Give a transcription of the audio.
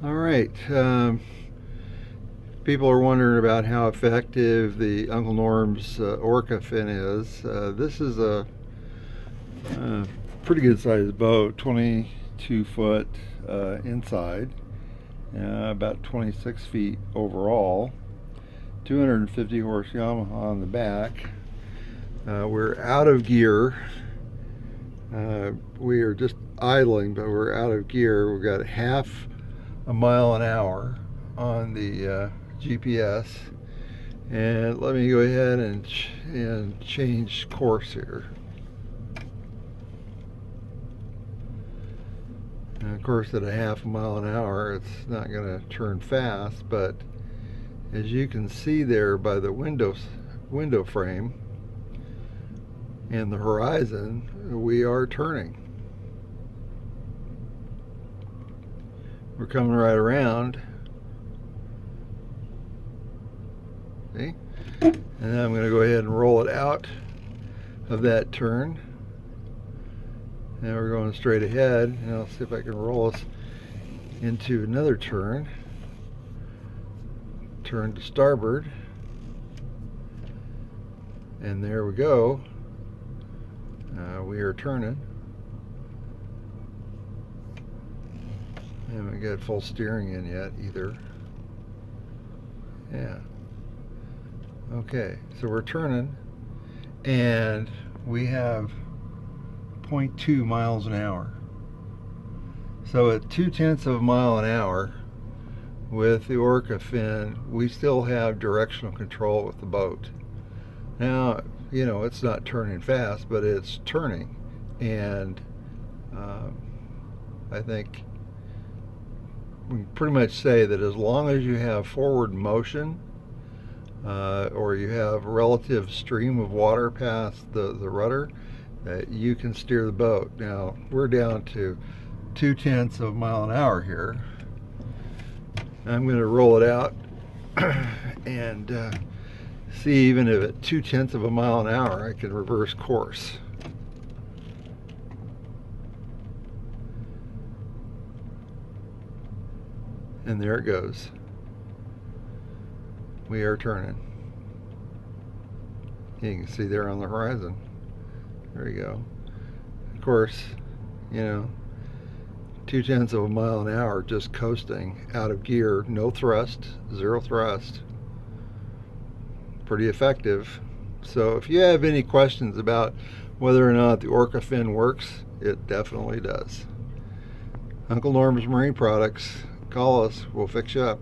All right. People are wondering about how effective the Uncle Norm's Orca Fin is. This is a pretty good sized boat, 22 foot inside, about 26 feet overall, 250 horse Yamaha on the back. We're out of gear. We are just idling, but we're out of gear. We've got half a mile an hour on the GPS, and let me go ahead and change course here. And of course, at a half a mile an hour, it's not going to turn fast, but as you can see there by the window frame and the horizon, we are turning. We're coming right around. See? And then I'm going to go ahead and roll it out of that turn. Now we're going straight ahead, and I'll see if I can roll us into another turn. Turn to starboard. And there we go. We are turning. Haven't got full steering in yet either. Yeah. Okay, so we're turning, and we have 0.2 miles an hour. So at 0.2 of a mile an hour with the Orca Fin, we still have directional control with the boat. Now, you know, it's not turning fast, but it's turning, and I think we can pretty much say that as long as you have forward motion, or you have a relative stream of water past the rudder, you can steer the boat. Now we're down to 0.2 of a mile an hour here. I'm going to roll it out and see, even if at 0.2 of a mile an hour, I can reverse course. And there it goes. We are turning. You can see there on the horizon. There you go. Of course, you know, 0.2 of a mile an hour, just coasting, out of gear, no thrust, zero thrust. Pretty effective. So if you have any questions about whether or not the Orca Fin works, it definitely does. Uncle Norm's Marine Products. Call us, we'll fix you up.